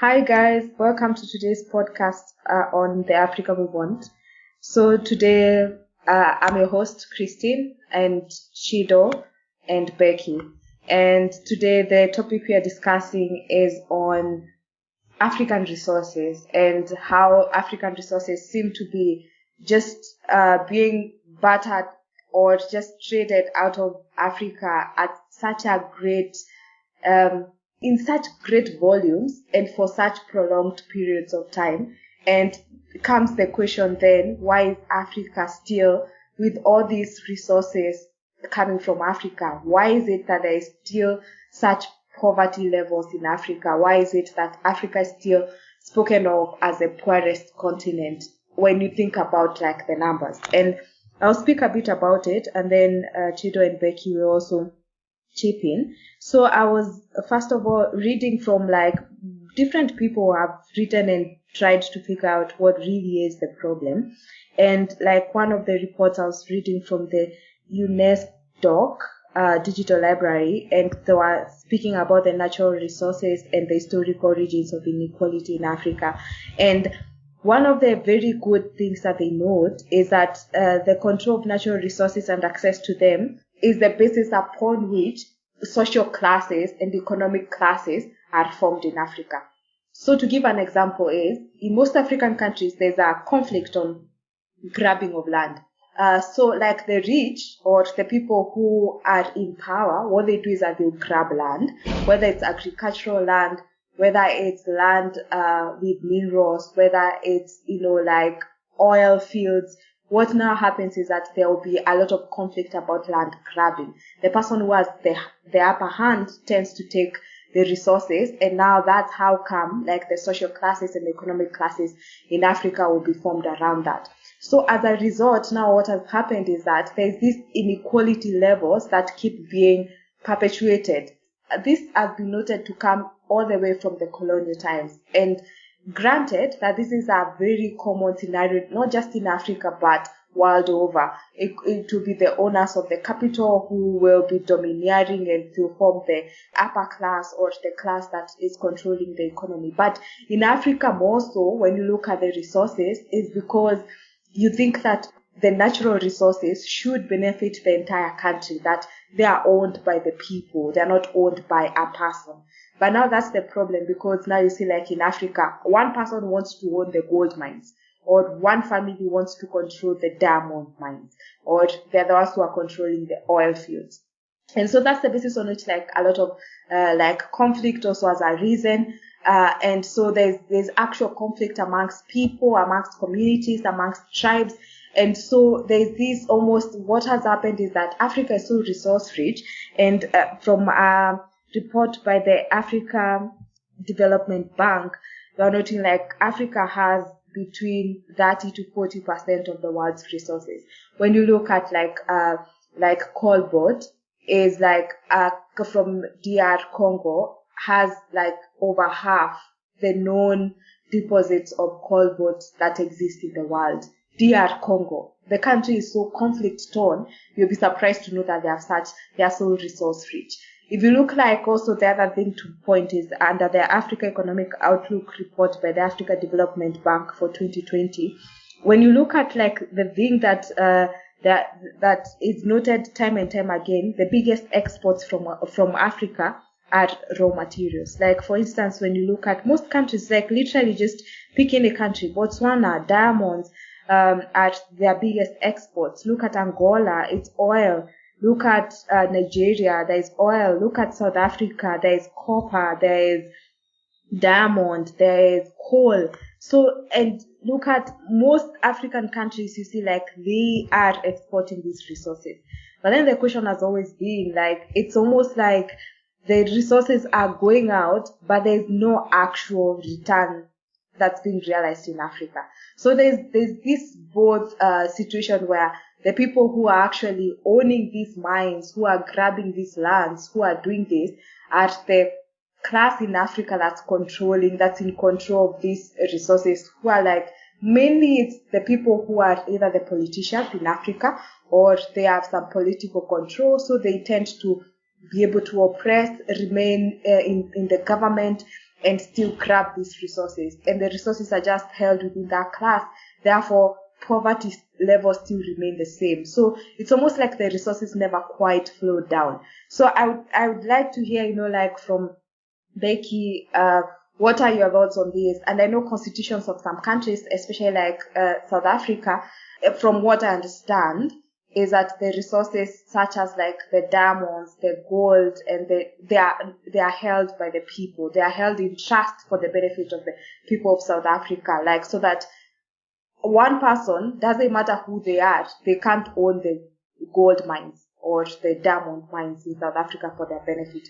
Hi guys, welcome to today's podcast on the Africa we want. So today I'm your host Christine and Chido and Becky. And today the topic we are discussing is on African resources and how African resources seem to be just being battered or just traded out of Africa at such a great in such great volumes and for such prolonged periods of time. And comes the question then, why is Africa still, with all these resources coming from Africa, why is it that there is still such poverty levels in Africa? Why is it that Africa is still spoken of as the poorest continent when you think about like the numbers? And I'll speak a bit about it, and then Chido and Becky will also chip in. So I was first of all reading from like different people who have written and tried to figure out what really is the problem. And like one of the reports I was reading from the UNESCO digital library, and they were speaking about the natural resources and the historical origins of inequality in Africa. And one of the very good things that they note is that the control of natural resources and access to them is the basis upon which social classes and economic classes are formed in Africa. So to give an example is, in most African countries, there's a conflict on grabbing of land. So like the rich or the people who are in power, what they do is that they'll grab land, whether it's agricultural land, whether it's land with minerals, whether it's, like oil fields. What now happens is that there will be a lot of conflict about land grabbing. The person who has the upper hand tends to take the resources, and now that's how come like the social classes and the economic classes in Africa will be formed around that. So as a result, now what has happened is that there's these inequality levels that keep being perpetuated. This has been noted to come all the way from the colonial times. And granted that this is a very common scenario, not just in Africa, but world over. It will be the owners of the capital who will be domineering and to form the upper class or the class that is controlling the economy. But in Africa more so, when you look at the resources, is because you think that the natural resources should benefit the entire country, that they are owned by the people, they're not owned by a person. But now that's the problem, because now you see like in Africa, one person wants to own the gold mines, or one family wants to control the diamond mines, or they're the ones who are controlling the oil fields. And so that's the basis on which like a lot of like conflict also has arisen. And so there's actual conflict amongst people, amongst communities, amongst tribes. And so there's this almost, what has happened is that Africa is so resource rich, and from a report by the Africa Development Bank, they're noting like Africa has between 30 to 40% of the world's resources. When you look at like cobalt is like from DR Congo has like over half the known deposits of cobalt that exist in the world. DR Congo. The country is so conflict torn, you'll be surprised to know that they are so resource rich. If you look like also the other thing to point is under the Africa Economic Outlook report by the Africa Development Bank for 2020, when you look at like the thing that is noted time and time again, the biggest exports from Africa are raw materials. Like for instance, when you look at most countries, like literally just pick any country, Botswana, diamonds are their biggest exports. Look at Angola, it's oil. Look at Nigeria, there is oil. Look at South Africa, there is copper, there is diamond, there is coal. So, and look at most African countries, you see like they are exporting these resources. But then the question has always been like, it's almost like the resources are going out, but there's no actual return that's being realized in Africa. So there's this both situation where the people who are actually owning these mines, who are grabbing these lands, who are doing this, are the class in Africa that's in control of these resources, who are like, mainly it's the people who are either the politicians in Africa or they have some political control, so they tend to be able to oppress, remain in the government, and still grab these resources, and the resources are just held within that class. Therefore, poverty levels still remain the same. So it's almost like the resources never quite flow down. So I would like to hear, like from Becky, what are your thoughts on this? And I know constitutions of some countries, especially like South Africa, from what I understand, is that the resources such as like the diamonds, the gold, and they are held by the people. They are held in trust for the benefit of the people of South Africa. Like, so that one person, doesn't matter who they are, they can't own the gold mines or the diamond mines in South Africa for their benefit.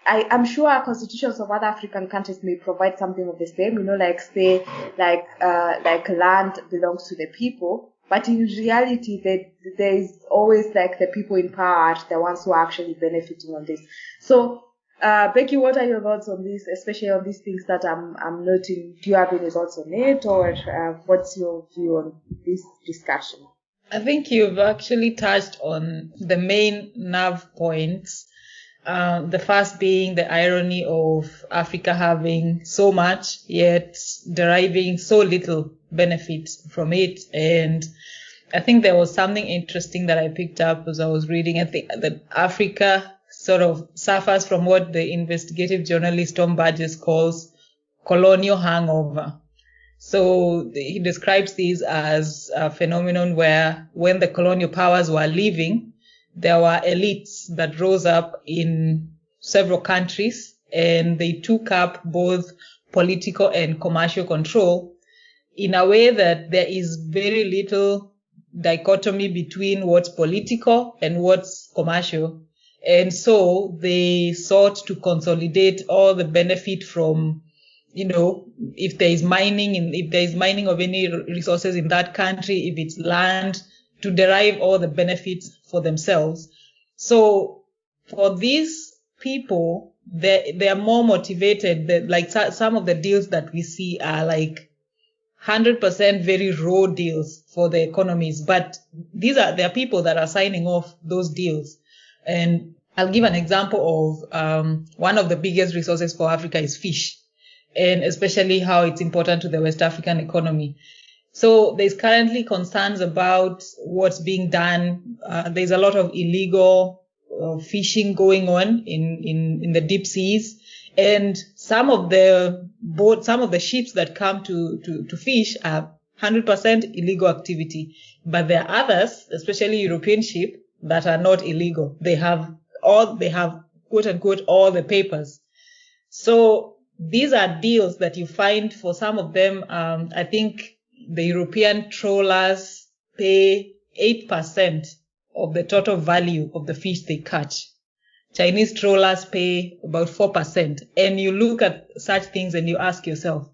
I'm sure constitutions of other African countries may provide something of the same, like say, like land belongs to the people. But in reality, there is always like the people in power are the ones who are actually benefiting on this. So, Becky, what are your thoughts on this, especially on these things that I'm noting? Do you have any thoughts on it, or what's your view on this discussion? I think you've actually touched on the main nerve points. The first being the irony of Africa having so much, yet deriving so little benefit from it. And I think there was something interesting that I picked up as I was reading. I think that Africa sort of suffers from what the investigative journalist Tom Burgess calls colonial hangover. So he describes this as a phenomenon where when the colonial powers were leaving, there were elites that rose up in several countries, and they took up both political and commercial control in a way that there is very little dichotomy between what's political and what's commercial. And so they sought to consolidate all the benefit from, if there is mining of any resources in that country, if it's land, to derive all the benefits for themselves. So for these people, they are more motivated. Like some of the deals that we see are like 100% very raw deals for the economies, but there are people that are signing off those deals. And I'll give an example of one of the biggest resources for Africa is fish, and especially how it's important to the West African economy. So there's currently concerns about what's being done. There's a lot of illegal fishing going on in the deep seas, and some of the ships that come to fish are 100% illegal activity. But there are others, especially European ships, that are not illegal. They have quote unquote all the papers. So these are deals that you find for some of them. I think the European trawlers pay 8% of the total value of the fish they catch. Chinese trawlers pay about 4%. And you look at such things and you ask yourself,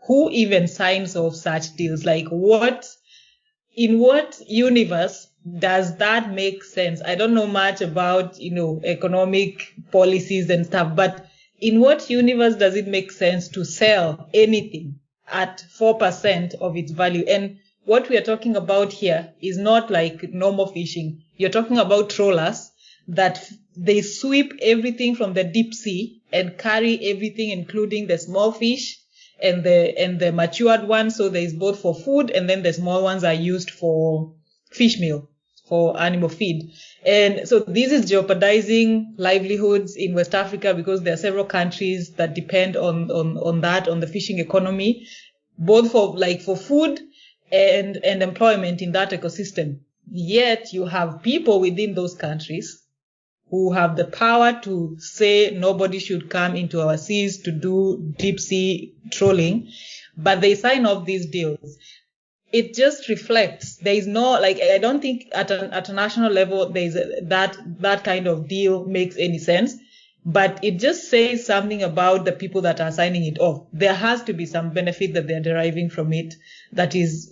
who even signs off such deals? Like in what universe does that make sense? I don't know much about, economic policies and stuff, but in what universe does it make sense to sell anything at 4% of its value? And what we are talking about here is not like normal fishing. You're talking about trawlers that they sweep everything from the deep sea and carry everything, including the small fish and the matured ones. So there is both for food, and then the small ones are used for fish meal, for animal feed. And so this is jeopardizing livelihoods in West Africa, because there are several countries that depend on the fishing economy, both for food and employment in that ecosystem. Yet you have people within those countries who have the power to say nobody should come into our seas to do deep sea trawling, but they sign off these deals. It just reflects there is no, I don't think at a national level there is that kind of deal makes any sense, but it just says something about the people that are signing it off. There has to be some benefit that they're deriving from it that is,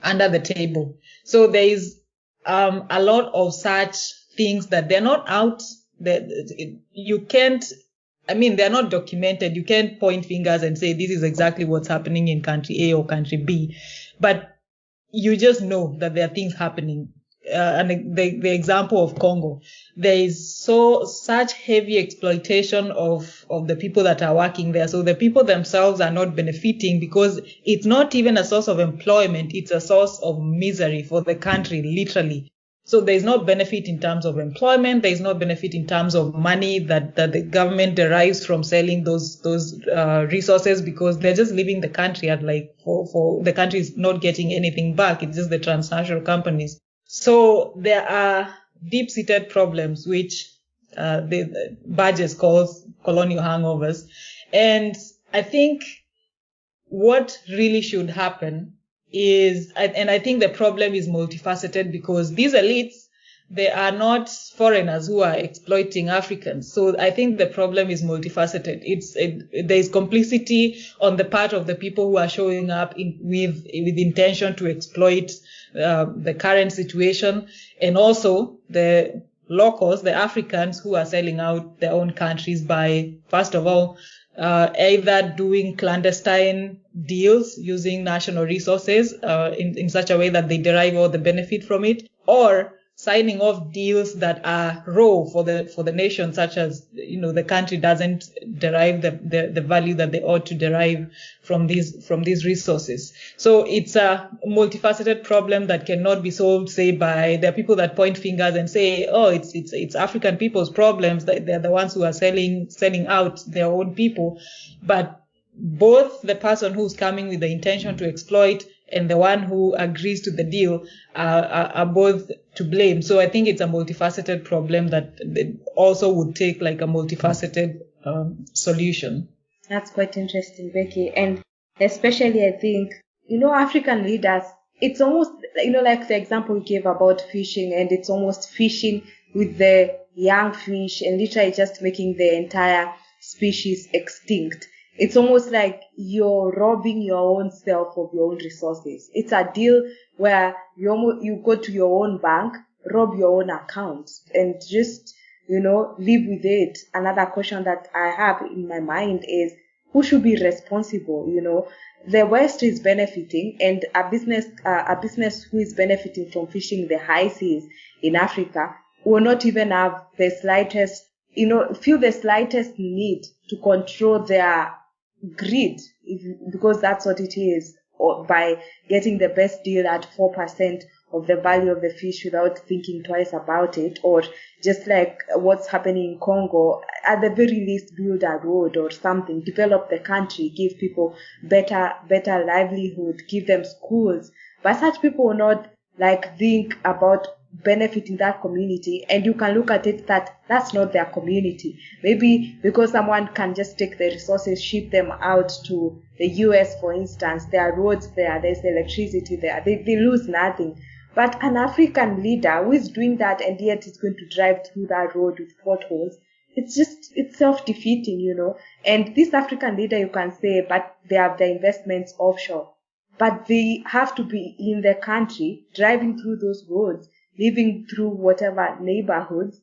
under the table. So there is a lot of such things that they're not out, they're not documented. You can't point fingers and say this is exactly what's happening in country A or country B, but you just know that there are things happening. and the example of Congo, there is such heavy exploitation of the people that are working there. So the people themselves are not benefiting because it's not even a source of employment. It's a source of misery for the country, literally. So there is no benefit in terms of employment. There is no benefit in terms of money that the government derives from selling those resources, because they're just leaving the country at for the country is not getting anything back. It's just the transnational companies. So there are deep-seated problems which the Burgess calls colonial hangovers, and I think what really should happen is, and I think the problem is multifaceted, because these elites, they are not foreigners who are exploiting Africans. So I think the problem is multifaceted. There is complicity on the part of the people who are showing up with intention to exploit the current situation, and also the locals, the Africans who are selling out their own countries by, first of all, either doing clandestine deals using national resources in such a way that they derive all the benefit from it, or signing off deals that are raw for the nation, such as, the country doesn't derive the value that they ought to derive from these resources. So it's a multifaceted problem that cannot be solved, say, there are people that point fingers and say, oh, it's African people's problems, that they're the ones who are selling out their own people. But both the person who's coming with the intention to exploit and the one who agrees to the deal are both to blame. So I think it's a multifaceted problem that also would take like a multifaceted solution. That's quite interesting, Becky. And especially, I think, African leaders, it's almost, like the example you gave about fishing, and it's almost fishing with the young fish and literally just making the entire species extinct. It's almost like you're robbing your own self of your own resources. It's a deal where you go to your own bank, rob your own account, and just, live with it. Another question that I have in my mind is, who should be responsible? The West is benefiting, and a business who is benefiting from fishing the high seas in Africa will not even have the slightest, feel the slightest need to control their greed, because that's what it is, or by getting the best deal at 4% of the value of the fish without thinking twice about it, or just like what's happening in Congo, at the very least build a road or something, develop the country, give people better livelihood, give them schools. But such people will not think about benefiting that community, and you can look at it that's not their community. Maybe because someone can just take the resources, ship them out to the US, for instance, there are roads there, there's electricity there, they lose nothing. But an African leader who is doing that and yet is going to drive through that road with potholes, it's self-defeating, And this African leader, you can say, but they have their investments offshore. But they have to be in the country, driving through those roads, living through whatever neighborhoods,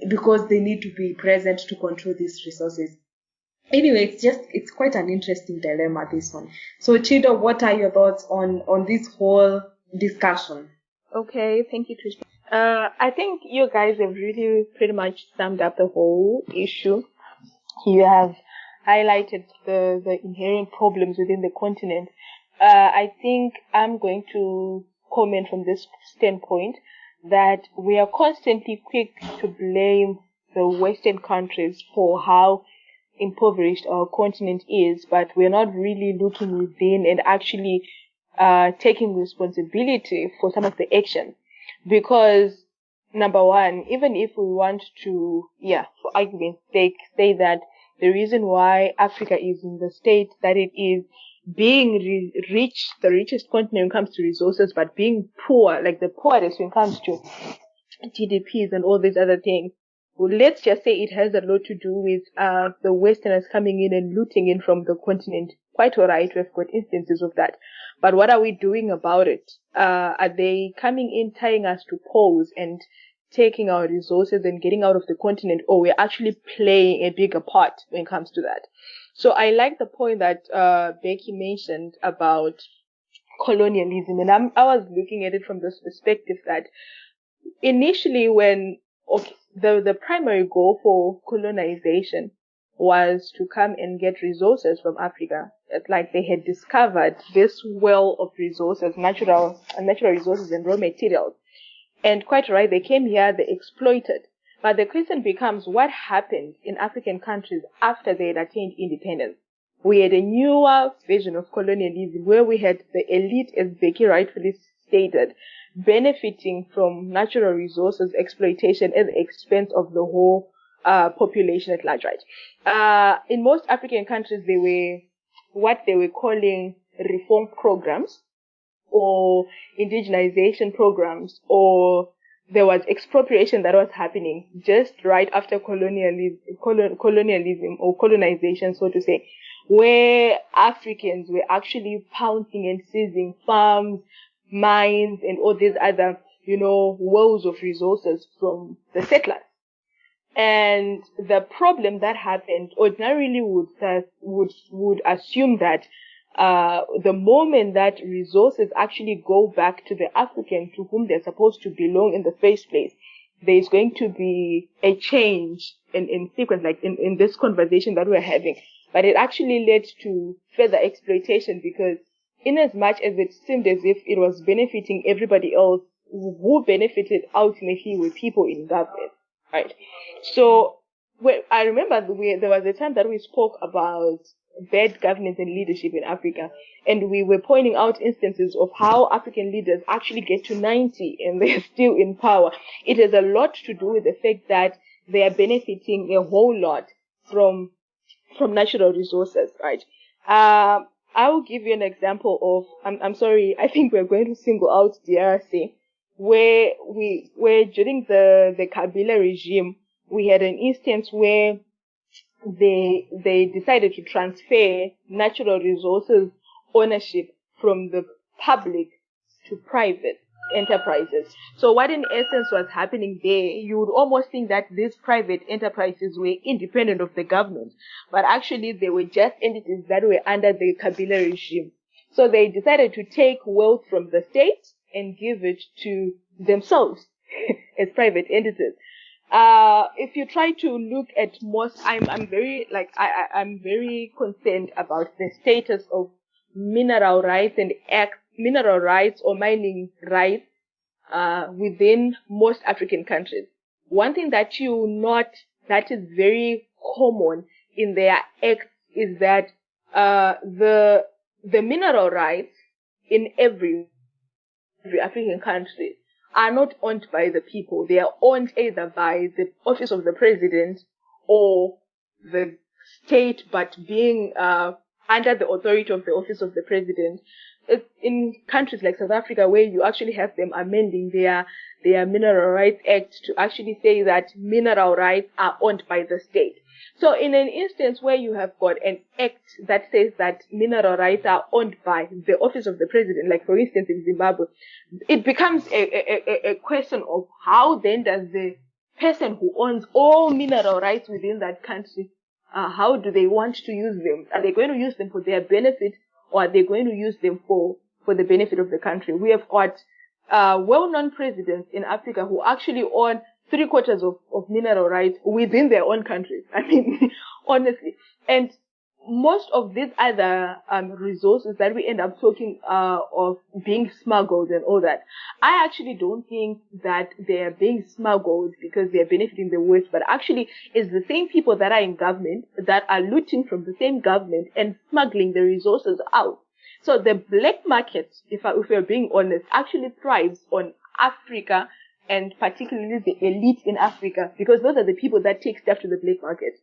because they need to be present to control these resources. Anyway, it's quite an interesting dilemma, this one. So Chido, what are your thoughts on this whole discussion? Okay, thank you, Trisha. I think you guys have really pretty much summed up the whole issue. You have highlighted the inherent problems within the continent. I think I'm going to comment from this standpoint that we are constantly quick to blame the Western countries for how impoverished our continent is, but we're not really looking within and actually taking responsibility for some of the action. Because, number one, even if we want to, for argument's sake, say that the reason why Africa is in the state that it is, being rich, the richest continent when it comes to resources, but being poor, like the poorest when it comes to GDPs and all these other things, well, let's just say it has a lot to do with the Westerners coming in and looting in from the continent. Quite alright, we've got instances of that. But what are we doing about it? Are they coming in, tying us to poles and taking our resources and getting out of the continent, or we're actually playing a bigger part when it comes to that? So I like the point that Becky mentioned about colonialism, and I was looking at it from this perspective that initially the primary goal for colonization was to come and get resources from Africa. It's like they had discovered this well of resources, natural resources and raw materials. And quite right, they came here, they exploited. But the question becomes, what happened in African countries after they had attained independence? We had a newer version of colonialism where we had the elite, as Becky rightfully stated, benefiting from natural resources exploitation at the expense of the whole population at large, right? In most African countries, they were what they were calling reform programs or indigenization programs, or there was expropriation that was happening just right after colonialism or colonization, so to say, where Africans were actually pouncing and seizing farms, mines, and all these other, wells of resources from the settlers. And the problem that happened ordinarily would assume that the moment that resources actually go back to the African to whom they're supposed to belong in the first place, there's going to be a change in sequence, like in this conversation that we're having. But it actually led to further exploitation, because in as much as it seemed as if it was benefiting everybody else, who benefited ultimately were people in government, right? So I remember there was a time that we spoke about bad governance and leadership in Africa, and we were pointing out instances of how African leaders actually get to 90 and they're still in power. It has a lot to do with the fact that they are benefiting a whole lot from natural resources, right? I will give you an example of, I'm sorry, I think we're going to single out DRC, where during the Kabila regime, we had an instance where they decided to transfer natural resources ownership from the public to private enterprises. So what in essence was happening there, you would almost think that these private enterprises were independent of the government, but actually they were just entities that were under the Kabila regime. So they decided to take wealth from the state and give it to themselves as private entities. If you try to look at I'm very concerned about the status of mineral rights or mining rights within most African countries. One thing that that is very common in their acts is that the mineral rights in every African country are not owned by the people. They are owned either by the office of the president or the state, but being under the authority of the office of the president. In countries like South Africa, where you actually have them amending their Mineral Rights Act to actually say that mineral rights are owned by the state. So in an instance where you have got an act that says that mineral rights are owned by the office of the president, like for instance in Zimbabwe, it becomes a question of how then does the person who owns all mineral rights within that country, how do they want to use them? Are they going to use them for their benefit, or are they going to use them for the benefit of the country? We have got well-known presidents in Africa who actually own 3/4 of mineral rights within their own countries. I mean, honestly. And most of these other resources that we end up talking of being smuggled and all that, I actually don't think that they are being smuggled because they are benefiting the West, but actually it's the same people that are in government that are looting from the same government and smuggling the resources out. So the black market, if we're being honest, actually thrives on Africa, and particularly the elite in Africa, because those are the people that take stuff to the black market.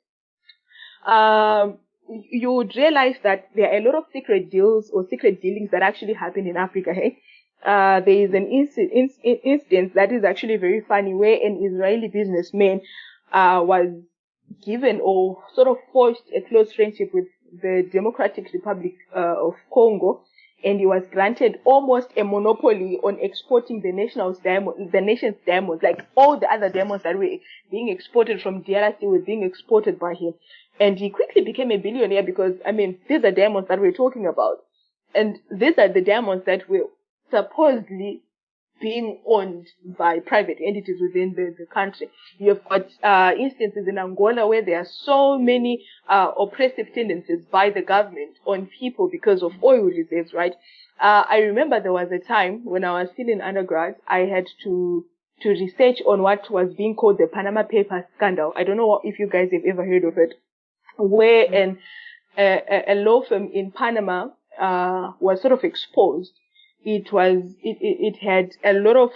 You would realize that there are a lot of secret deals or secret dealings that actually happen in Africa. Hey? There is an instance that is actually very funny, where an Israeli businessman was given or sort of forged a close friendship with the Democratic Republic of Congo, and he was granted almost a monopoly on exporting the nation's diamonds, like all the other diamonds that were being exported from DRC were being exported by him. And he quickly became a billionaire because, I mean, these are diamonds that we're talking about. And these are the diamonds that were supposedly being owned by private entities within the country. You've got instances in Angola where there are so many oppressive tendencies by the government on people because of oil reserves, right? I remember there was a time when I was still in undergrad, I had to research on what was being called the Panama Papers scandal. I don't know if you guys have ever heard of it, where a law firm in Panama was sort of exposed. It had a lot of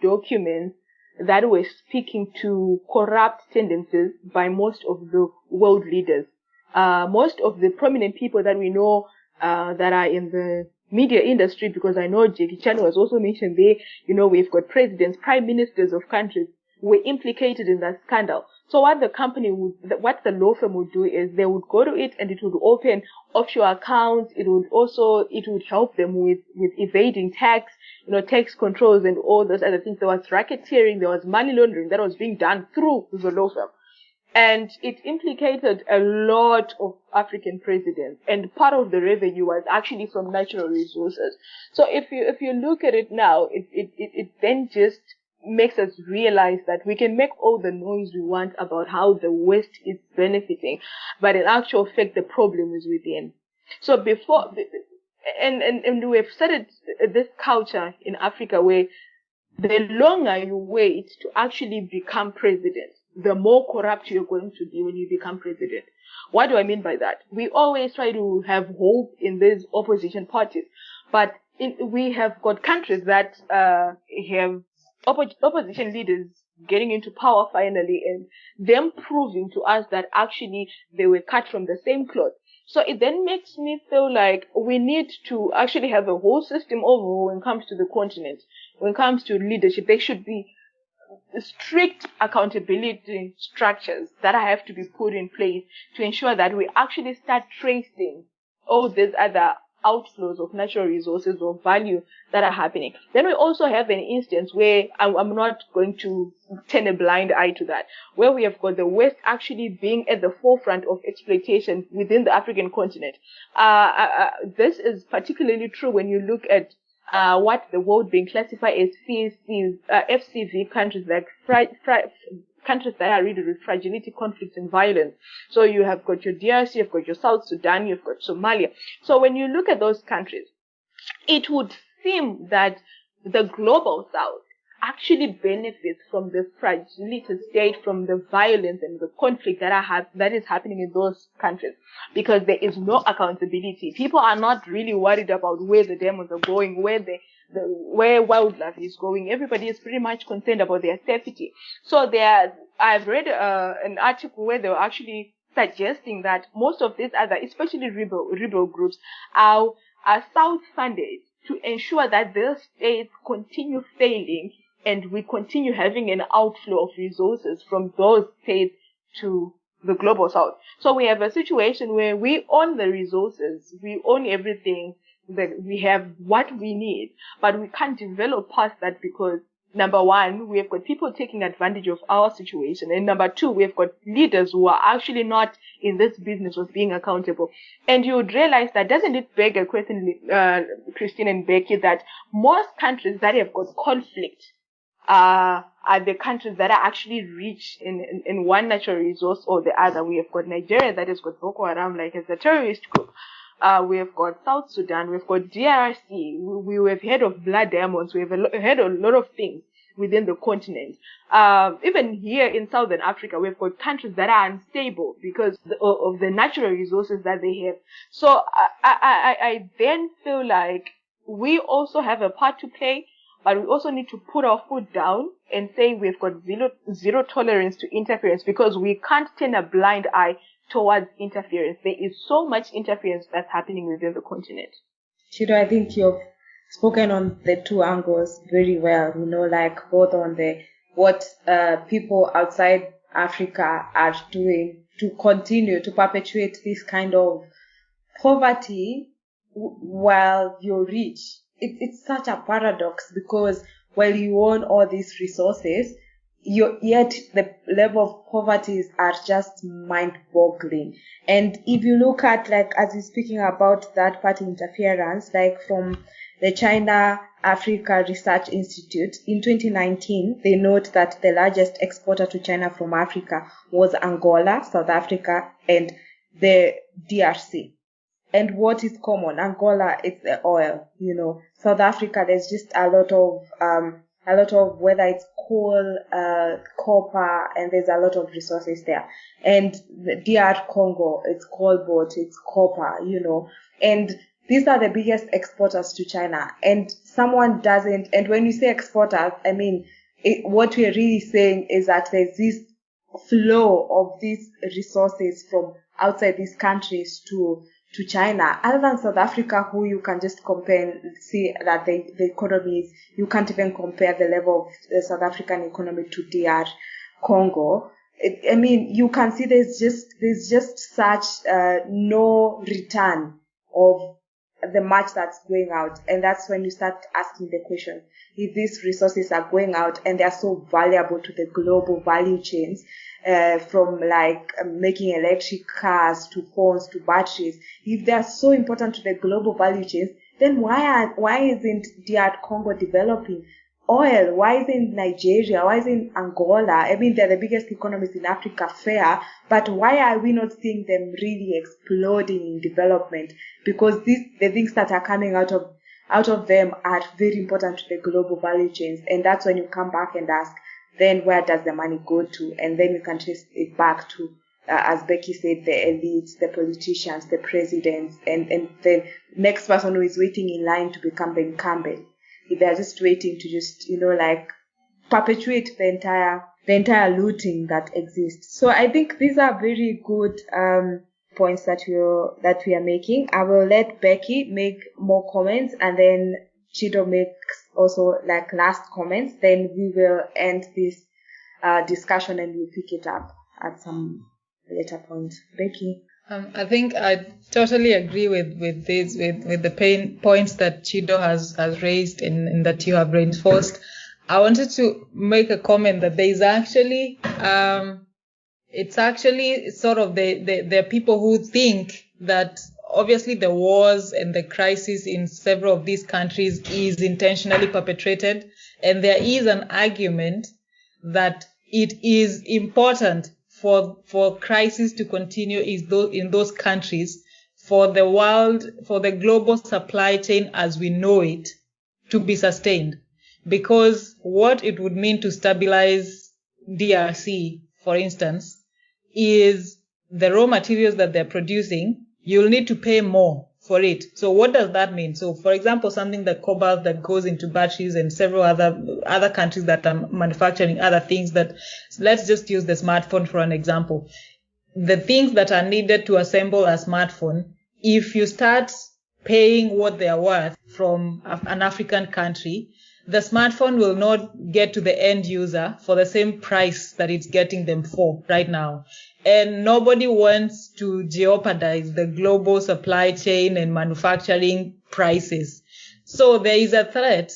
documents that were speaking to corrupt tendencies by most of the world leaders. Most of the prominent people that we know that are in the media industry, because I know Jackie Chan was also mentioned there. You know, we've got presidents, prime ministers of countries were implicated in that scandal. So what the law firm would do is they would go to it and it would open offshore accounts. It would help them with evading tax, tax controls and all those other things. There was racketeering, there was money laundering that was being done through the law firm. And it implicated a lot of African presidents, and part of the revenue was actually from natural resources. So if you look at it now, it then just makes us realize that we can make all the noise we want about how the West is benefiting, but in actual fact the problem is within. So before, and we have started this culture in Africa where the longer you wait to actually become president, the more corrupt you're going to be when you become president. What do I mean by that? We always try to have hope in these opposition parties, but we have got countries that have opposition leaders getting into power finally, and them proving to us that actually they were cut from the same cloth. So it then makes me feel like we need to actually have a whole system overhaul when it comes to the continent. When it comes to leadership, there should be strict accountability structures that have to be put in place to ensure that we actually start tracing all these other outflows of natural resources or value that are happening. Then we also have an instance where I'm not going to turn a blind eye to that, where we have got the West actually being at the forefront of exploitation within the African continent. This is particularly true when you look at what the world being classified as FCV countries, like countries that are riddled with fragility, conflicts, and violence. So you have got your DRC, you've got your South Sudan, you've got Somalia. So when you look at those countries, it would seem that the global South actually benefits from the fragility state, from the violence and the conflict that is happening in those countries, because there is no accountability. People are not really worried about where the demons are going, where wildlife is going. Everybody is pretty much concerned about their safety. So I've read an article where they were actually suggesting that most of these other, especially rebel groups, are South-funded to ensure that their states continue failing and we continue having an outflow of resources from those states to the global South. So we have a situation where we own the resources, we own everything, that we have what we need, but we can't develop past that because, number one, we have got people taking advantage of our situation, and number two, we have got leaders who are actually not in this business of being accountable. And you would realize that, doesn't it beg a question, Christine and Becky, that most countries that have got conflict are the countries that are actually rich in one natural resource or the other. We have got Nigeria that has got Boko Haram like as a terrorist group. We have got South Sudan, we've got DRC, we have heard of blood diamonds, we have heard a lot of things within the continent. Even here in Southern Africa, we've got countries that are unstable because of the natural resources that they have. So I then feel like we also have a part to play, but we also need to put our foot down and say we've got zero tolerance to interference, because we can't turn a blind eye towards interference. There is so much interference that's happening within the continent. Chido, I think you've spoken on the two angles very well, like both on what people outside Africa are doing to continue to perpetuate this kind of poverty while you're rich. It's such a paradox, because while you own all these resources, yet the level of poverty are just mind-boggling. And if you look at, like, as you're speaking about that party interference, like from the China Africa Research Institute, in 2019, they note that the largest exporter to China from Africa was Angola, South Africa, and the DRC. And what is common? Angola, it's the oil, South Africa, there's just a lot of whether it's coal, copper, and there's a lot of resources there. And the DR Congo, it's cobalt, it's copper, and these are the biggest exporters to China. And and when you say exporters, I mean, what we're really saying is that there's this flow of these resources from outside these countries to China. Other than South Africa, who you can just compare and see that the economy is, you can't even compare the level of the South African economy to DR Congo. You can see there's just such no return of the much that's going out. And that's when you start asking the question, if these resources are going out and they are so valuable to the global value chains, from like making electric cars to phones to batteries, if they are so important to the global value chains, then why isn't DR Congo developing oil? Why isn't Nigeria? Why isn't Angola? I mean, they're the biggest economies in Africa, fair, but why are we not seeing them really exploding in development? Because the things that are coming out of them are very important to the global value chains. And that's when you come back and ask, then where does the money go to? And then you can trace it back to, as Becky said, the elites, the politicians, the presidents, and the next person who is waiting in line to become the incumbent. They're just waiting to just, perpetuate the entire looting that exists. So I think these are very good points that we are making. I will let Becky make more comments, and then Chido makes also like last comments. Then we will end this discussion and we'll pick it up at some later point. Becky. I think I totally agree with the pain points that Chido has raised and that you have reinforced. I wanted to make a comment that there is actually it's actually sort of there are people who think that obviously the wars and the crisis in several of these countries is intentionally perpetrated, and there is an argument that it is important for crisis to continue in those countries, for the world, for the global supply chain as we know it to be sustained. Because what it would mean to stabilize DRC, for instance, is the raw materials that they're producing, you'll need to pay more for it. So what does that mean? So for example, something like cobalt that goes into batteries and several other countries that are manufacturing other things that, let's just use the smartphone for an example. The things that are needed to assemble a smartphone, if you start paying what they are worth from an African country, the smartphone will not get to the end user for the same price that it's getting them for right now. And nobody wants to jeopardize the global supply chain and manufacturing prices. So there is a threat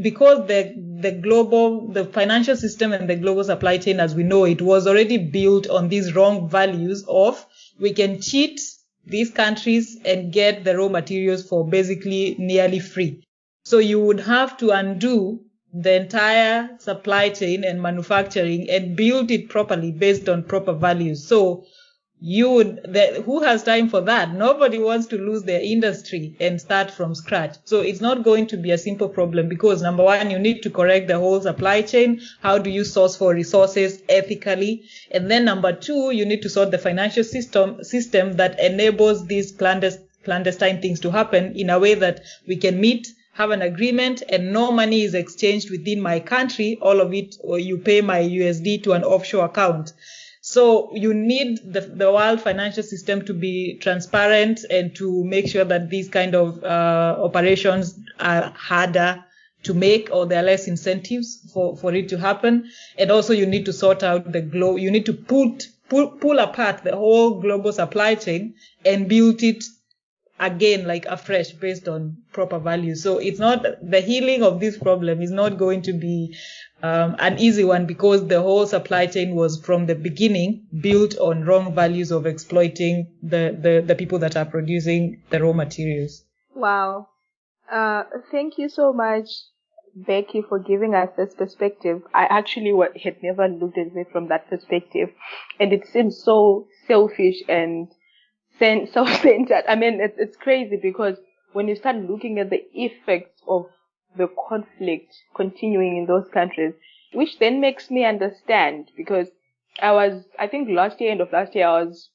because the financial system and the global supply chain as we know it was already built on these wrong values of we can cheat these countries and get the raw materials for basically nearly free. So you would have to undo the entire supply chain and manufacturing and build it properly based on proper values. So who has time for that? Nobody wants to lose their industry and start from scratch. So it's not going to be a simple problem because number one, you need to correct the whole supply chain. How do you source for resources ethically? And then number two, you need to sort the financial system that enables these clandestine things to happen in a way that we can have an agreement and no money is exchanged within my country, all of it, or you pay my USD to an offshore account. So you need the world financial system to be transparent and to make sure that these kind of operations are harder to make or there are less incentives for it to happen. And also you need to sort out you need to pull apart the whole global supply chain and build it again, like afresh, based on proper values. So it's not, the healing of this problem is not going to be an easy one, because the whole supply chain was from the beginning built on wrong values of exploiting the people that are producing the raw materials. Wow. Thank you so much, Becky, for giving us this perspective. I actually had never looked at it from that perspective, and it seems so selfish and self-centered. I mean, it's crazy, because when you start looking at the effects of the conflict continuing in those countries, which then makes me understand, because I think end of last year, I was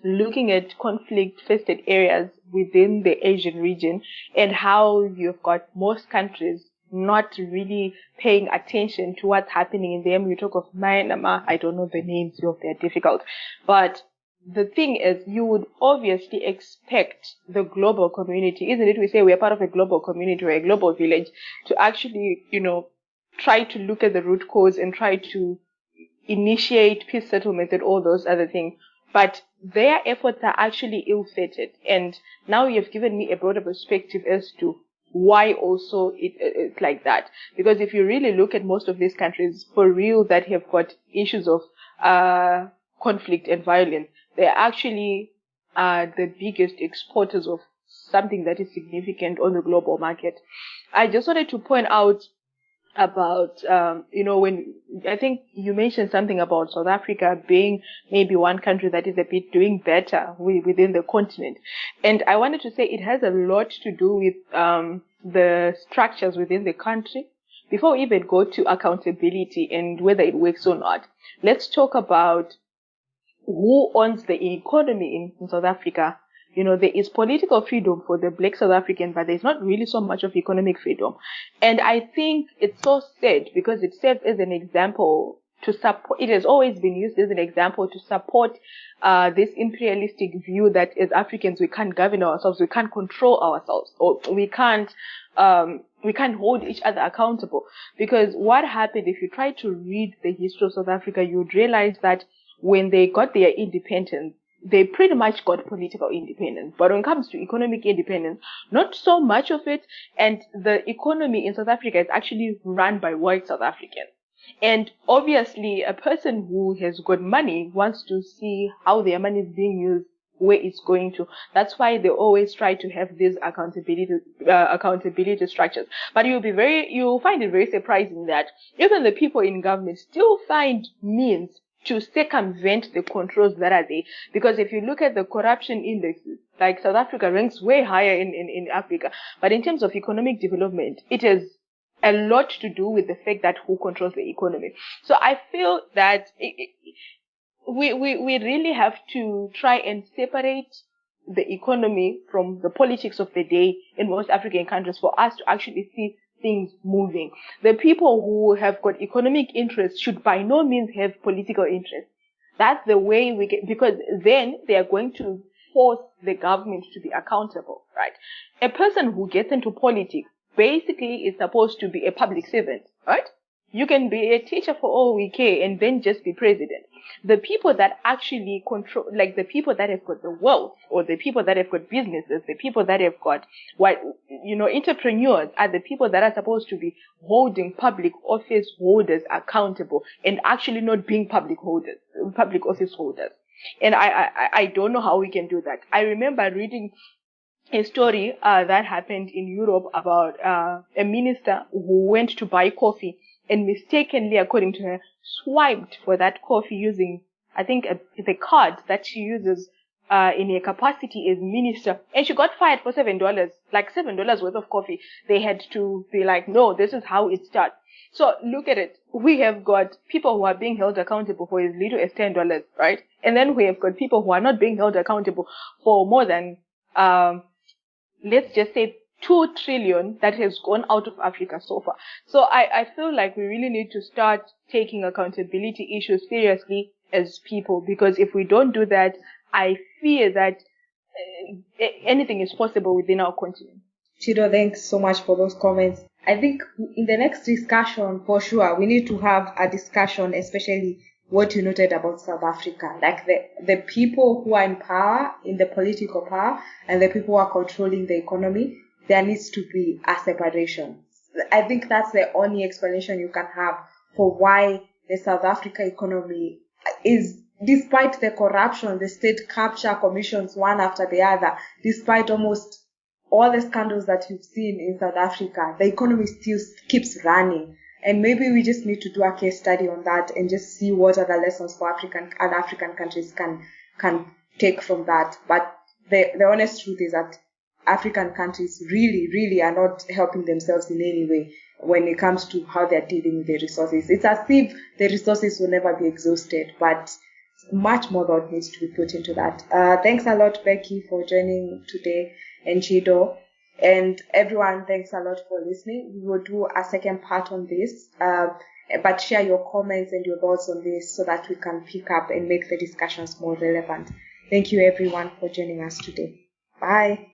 looking at conflict-affected areas within the Asian region, and how you've got most countries not really paying attention to what's happening in them. You talk of Myanmar, I don't know the names, they're difficult. But the thing is, you would obviously expect the global community, isn't it? We say we're part of a global community or a global village, to actually, try to look at the root cause and try to initiate peace settlements and all those other things. But their efforts are actually ill-fated. And now you've given me a broader perspective as to why also it's like that. Because if you really look at most of these countries, for real, that have got issues of conflict and violence, they're actually the biggest exporters of something that is significant on the global market. I just wanted to point out about, when I think you mentioned something about South Africa being maybe one country that is a bit doing better within the continent. And I wanted to say it has a lot to do with the structures within the country. Before we even go to accountability and whether it works or not, let's talk about who owns the economy in South Africa. There is political freedom for the Black South African, but there's not really so much of economic freedom. And I think it's so sad, because it serves as an example to support, it has always been used as an example to support this imperialistic view that as Africans we can't govern ourselves, we can't control ourselves, or we can't hold each other accountable. Because what happened, if you try to read the history of South Africa, you would realize that when they got their independence, they pretty much got political independence. But when it comes to economic independence, not so much of it. And the economy in South Africa is actually run by white South Africans. And obviously, a person who has got money wants to see how their money is being used, where it's going to. That's why they always try to have these accountability structures. But you'll find it very surprising that even the people in government still find means to circumvent the controls that are there. Because if you look at the corruption indexes, like South Africa ranks way higher in Africa. But in terms of economic development, it has a lot to do with the fact that who controls the economy. So I feel that we really have to try and separate the economy from the politics of the day in most African countries for us to actually see things moving. The people who have got economic interests should by no means have political interests. That's the way we get, because then they are going to force the government to be accountable, right? A person who gets into politics basically is supposed to be a public servant, right? You can be a teacher for all we care and then just be president. The people that actually control, like the people that have got the wealth, or the people that have got businesses, the people that have got entrepreneurs, are the people that are supposed to be holding public office holders accountable and actually not being public office holders. And I don't know how we can do that. I remember reading a story that happened in Europe about a minister who went to buy coffee and mistakenly, according to her, swiped for that coffee using, I think, the card that she uses in her capacity as minister. And she got fired for $7, like $7 worth of coffee. They had to be like, no, this is how it starts. So look at it. We have got people who are being held accountable for as little as $10, right? And then we have got people who are not being held accountable for more than, let's just say, 2 trillion that has gone out of Africa so far. So I feel like we really need to start taking accountability issues seriously as people, because if we don't do that, I fear that anything is possible within our continent. Chido, thanks so much for those comments. I think in the next discussion, for sure, we need to have a discussion, especially what you noted about South Africa. Like the people who are in power, in the political power, and the people who are controlling the economy, there needs to be a separation. I think that's the only explanation you can have for why the South Africa economy is, despite the corruption, the state capture commissions one after the other, despite almost all the scandals that you've seen in South Africa, the economy still keeps running. And maybe we just need to do a case study on that and just see what are the lessons for other African countries can take from that. But the honest truth is that African countries really, really are not helping themselves in any way when it comes to how they're dealing with the resources. It's as if the resources will never be exhausted, but much more thought needs to be put into that. Thanks a lot, Becky, for joining today, and Chido. And everyone, thanks a lot for listening. We will do a second part on this, but share your comments and your thoughts on this so that we can pick up and make the discussions more relevant. Thank you, everyone, for joining us today. Bye.